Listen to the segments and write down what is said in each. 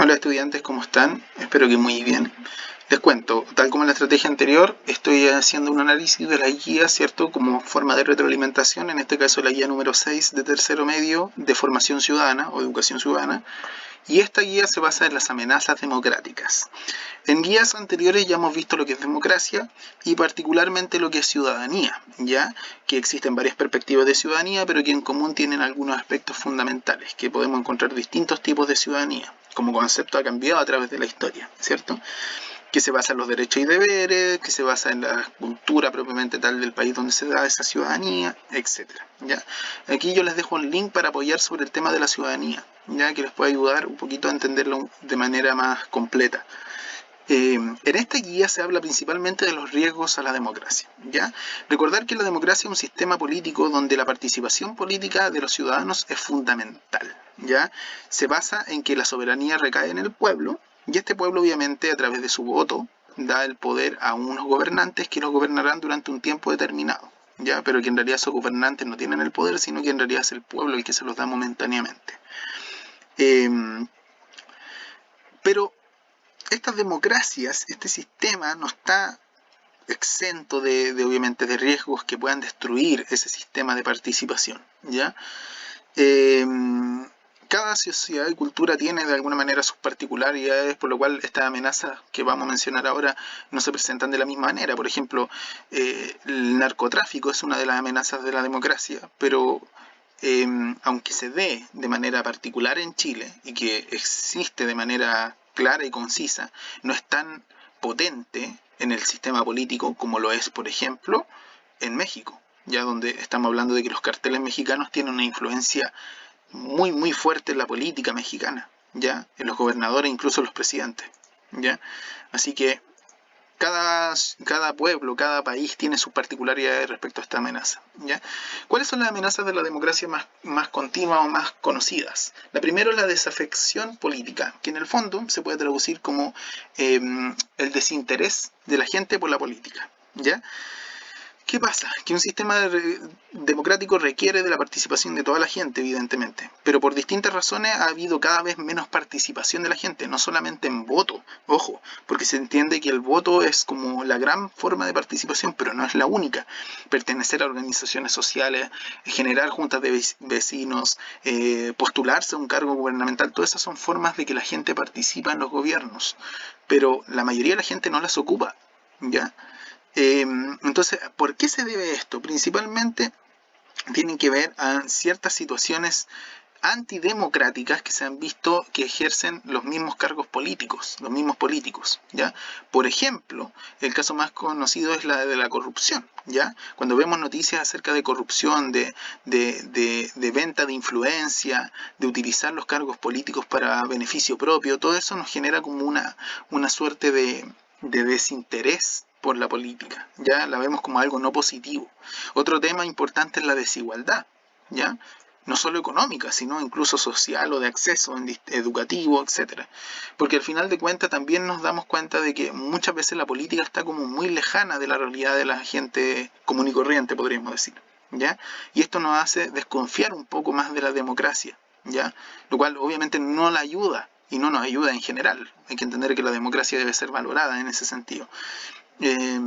Hola estudiantes, ¿cómo están? Espero que muy bien. Les cuento, tal como en la estrategia anterior, estoy haciendo un análisis de la guía, ¿cierto? Como forma de retroalimentación, en este caso la guía número 6 de tercero medio de formación ciudadana o educación ciudadana. Y esta guía se basa en las amenazas democráticas. En guías anteriores ya hemos visto lo que es democracia y particularmente lo que es ciudadanía, ya que existen varias perspectivas de ciudadanía, pero que en común tienen algunos aspectos fundamentales, que podemos encontrar distintos tipos de ciudadanía. Como concepto ha cambiado a través de la historia, ¿cierto? Que se basa en los derechos y deberes, que se basa en la cultura propiamente tal del país donde se da esa ciudadanía, etcétera. ¿Ya? Aquí yo les dejo un link para apoyar sobre el tema de la ciudadanía, ya que les puede ayudar un poquito a entenderlo de manera más completa. En esta guía se habla principalmente de los riesgos a la democracia. ¿Ya? Recordar que la democracia es un sistema político donde la participación política de los ciudadanos es fundamental. ¿Ya? Se basa en que la soberanía recae en el pueblo y este pueblo obviamente a través de su voto da el poder a unos gobernantes que los gobernarán durante un tiempo determinado. ¿Ya? Pero que en realidad esos gobernantes no tienen el poder, sino que en realidad es el pueblo el que se los da momentáneamente. Pero estas democracias, este sistema no está exento obviamente de riesgos que puedan destruir ese sistema de participación, ¿ya? Cada sociedad y cultura tiene de alguna manera sus particularidades, por lo cual estas amenazas que vamos a mencionar ahora no se presentan de la misma manera. Por ejemplo, el narcotráfico es una de las amenazas de la democracia, pero aunque se dé de manera particular en Chile y que existe de manera clara y concisa, no es tan potente en el sistema político como lo es, por ejemplo, en México, ya donde estamos hablando de que los carteles mexicanos tienen una influencia muy fuerte en la política mexicana, ya en los gobernadores, incluso los presidentes, ya. Así que cada pueblo, cada país tiene sus particularidades respecto a esta amenaza, ¿ya? ¿Cuáles son las amenazas de la democracia más continuas o más conocidas? La primera es la desafección política, que en el fondo se puede traducir como el desinterés de la gente por la política, ¿ya? ¿Qué pasa? Que un sistema democrático requiere de la participación de toda la gente, evidentemente, pero por distintas razones ha habido cada vez menos participación de la gente, no solamente en voto, ojo, porque se entiende que el voto es como la gran forma de participación, pero no es la única. Pertenecer a organizaciones sociales, generar juntas de vecinos, postularse a un cargo gubernamental, todas esas son formas de que la gente participa en los gobiernos, pero la mayoría de la gente no las ocupa, ¿ya? Entonces, ¿por qué se debe esto? Principalmente tienen que ver a ciertas situaciones antidemocráticas que se han visto que ejercen los mismos cargos políticos, los mismos políticos, ¿ya? Por ejemplo, el caso más conocido es la de la corrupción, ¿ya? Cuando vemos noticias acerca de corrupción, de venta de influencia, de utilizar los cargos políticos para beneficio propio, todo eso nos genera como una suerte de desinterés por la política, ya la vemos como algo no positivo. Otro tema importante es la desigualdad, ya no solo económica, sino incluso social o de acceso educativo, etcétera. Porque al final de cuentas también nos damos cuenta de que muchas veces la política está como muy lejana de la realidad de la gente común y corriente, podríamos decir, ¿ya? Y esto nos hace desconfiar un poco más de la democracia, ¿ya? Lo cual obviamente no la ayuda y no nos ayuda en general. Hay que entender que la democracia debe ser valorada en ese sentido. Eh,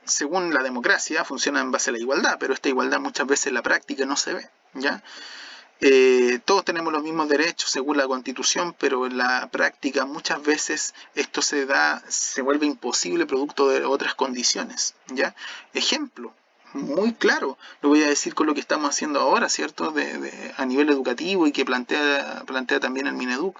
Según la democracia, funciona en base a la igualdad, pero esta igualdad muchas veces en la práctica no se ve, ¿ya? Todos tenemos los mismos derechos según la Constitución, pero en la práctica muchas veces esto se vuelve imposible producto de otras condiciones, ¿ya? Ejemplo muy claro, lo voy a decir con lo que estamos haciendo ahora, ¿cierto? A nivel educativo y que plantea también el Mineduc.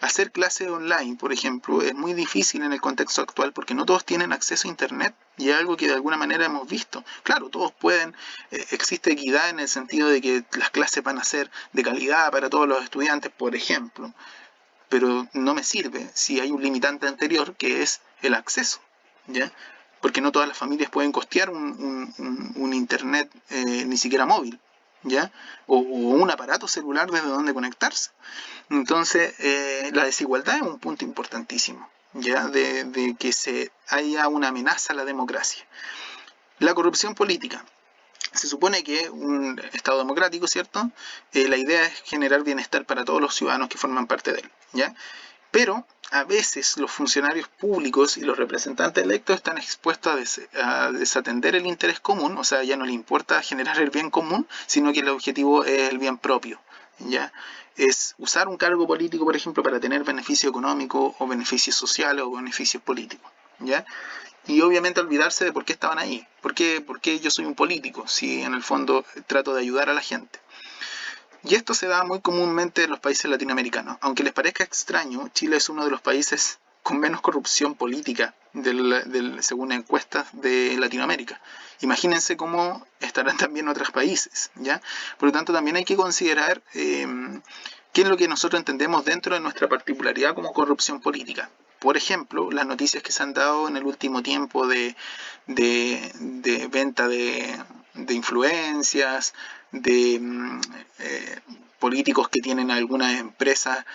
Hacer clases online, por ejemplo, es muy difícil en el contexto actual porque no todos tienen acceso a Internet y es algo que de alguna manera hemos visto. Claro, todos pueden, existe equidad en el sentido de que las clases van a ser de calidad para todos los estudiantes, por ejemplo, pero no me sirve si hay un limitante anterior que es el acceso, ¿ya? Porque no todas las familias pueden costear un Internet ni siquiera móvil, ¿ya? O un aparato celular desde donde conectarse. Entonces, la desigualdad es un punto importantísimo, ya de que haya una amenaza a la democracia. La corrupción política. Se supone que un Estado democrático, ¿cierto? La idea es generar bienestar para todos los ciudadanos que forman parte de él, ¿ya? Pero a veces los funcionarios públicos y los representantes electos están expuestos a desatender el interés común, o sea, ya no le importa generar el bien común, sino que el objetivo es el bien propio, ¿ya? Es usar un cargo político, por ejemplo, para tener beneficio económico o beneficios sociales o beneficios políticos, ¿ya? Y obviamente olvidarse de por qué estaban ahí, por qué yo soy un político, si en el fondo trato de ayudar a la gente. Y esto se da muy comúnmente en los países latinoamericanos. Aunque les parezca extraño, Chile es uno de los países con menos corrupción política según encuestas de Latinoamérica. Imagínense cómo estarán también otros países, ¿ya? Por lo tanto, también hay que considerar qué es lo que nosotros entendemos dentro de nuestra particularidad como corrupción política. Por ejemplo, las noticias que se han dado en el último tiempo de venta de influencias, de políticos que tienen algunas empresas,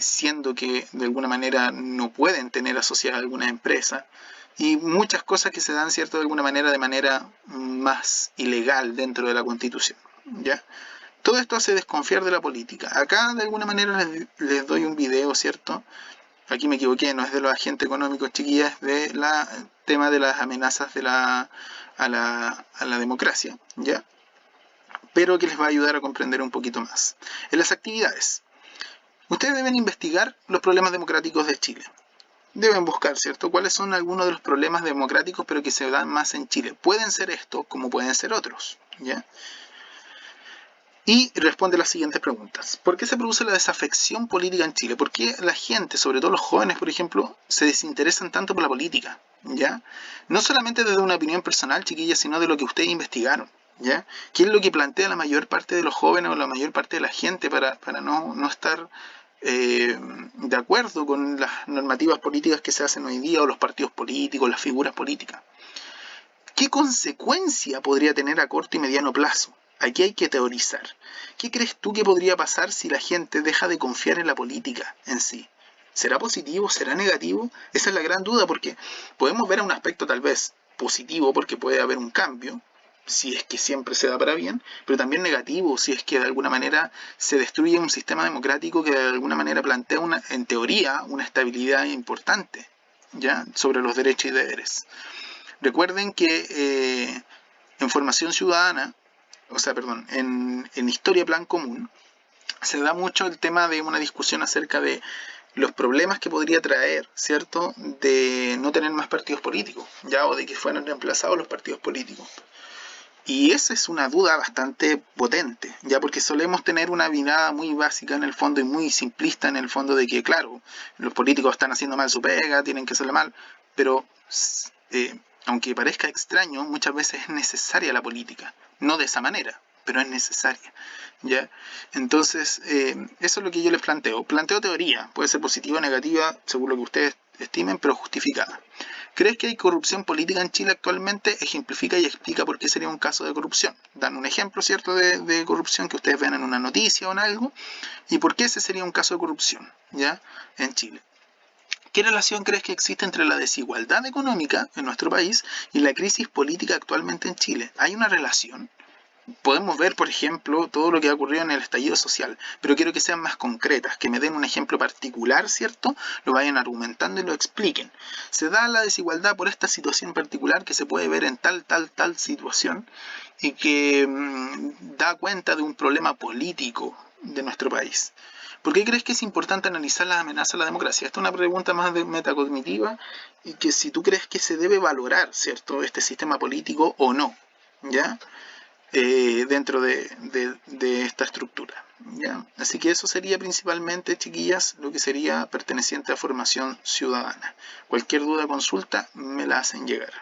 siendo que de alguna manera no pueden tener asociadas algunas empresas, y muchas cosas que se dan, ¿cierto?, de alguna manera, de manera más ilegal dentro de la Constitución, ¿ya? Todo esto hace desconfiar de la política. Acá, de alguna manera, les doy un video, ¿cierto? Aquí me equivoqué, no es de los agentes económicos, chiquillas, es de la tema de las amenazas a la democracia, ¿ya? Pero que les va a ayudar a comprender un poquito más. En las actividades, ustedes deben investigar los problemas democráticos de Chile. Deben buscar, ¿cierto?, cuáles son algunos de los problemas democráticos, pero que se dan más en Chile. Pueden ser estos, como pueden ser otros, ¿ya? Y responde las siguientes preguntas. ¿Por qué se produce la desafección política en Chile? ¿Por qué la gente, sobre todo los jóvenes, por ejemplo, se desinteresan tanto por la política? ¿Ya? No solamente desde una opinión personal, chiquillas, sino de lo que ustedes investigaron. ¿Ya? ¿Qué es lo que plantea la mayor parte de los jóvenes o la mayor parte de la gente para no estar de acuerdo con las normativas políticas que se hacen hoy día, o los partidos políticos, las figuras políticas? ¿Qué consecuencia podría tener a corto y mediano plazo? Aquí hay que teorizar. ¿Qué crees tú que podría pasar si la gente deja de confiar en la política en sí? ¿Será positivo? ¿Será negativo? Esa es la gran duda, porque podemos ver un aspecto tal vez positivo, porque puede haber un cambio, si es que siempre se da para bien, pero también negativo, si es que de alguna manera se destruye un sistema democrático que de alguna manera plantea, en teoría, una estabilidad importante, ¿ya?, sobre los derechos y deberes. Recuerden que en formación ciudadana, o sea, perdón, en historia plan común, se da mucho el tema de una discusión acerca de los problemas que podría traer, ¿cierto?, de no tener más partidos políticos, ya, o de que fueran reemplazados los partidos políticos. Y esa es una duda bastante potente, ya, porque solemos tener una mirada muy básica en el fondo y muy simplista en el fondo de que, claro, los políticos están haciendo mal su pega, tienen que hacerla mal, pero aunque parezca extraño, muchas veces es necesaria la política, no de esa manera, pero es necesaria, ¿ya? Entonces, eso es lo que yo les planteo. Planteo teoría, puede ser positiva o negativa, según lo que ustedes estimen, pero justificada. ¿Crees que hay corrupción política en Chile actualmente? Ejemplifica y explica por qué sería un caso de corrupción. Dan un ejemplo, ¿cierto?, de corrupción que ustedes ven en una noticia o en algo, y por qué ese sería un caso de corrupción, ¿ya?, en Chile. ¿Qué relación crees que existe entre la desigualdad económica en nuestro país y la crisis política actualmente en Chile? ¿Hay una relación? Podemos ver, por ejemplo, todo lo que ha ocurrido en el estallido social, pero quiero que sean más concretas, que me den un ejemplo particular, ¿cierto?, lo vayan argumentando y lo expliquen. Se da la desigualdad por esta situación particular que se puede ver en tal situación y que da cuenta de un problema político de nuestro país. ¿Por qué crees que es importante analizar las amenazas a la democracia? Esta es una pregunta más de metacognitiva, y que si tú crees que se debe valorar, ¿cierto?, este sistema político o no, ¿ya?, dentro de esta estructura, ¿ya? Así que eso sería principalmente, chiquillas, lo que sería perteneciente a formación ciudadana. Cualquier duda o consulta me la hacen llegar.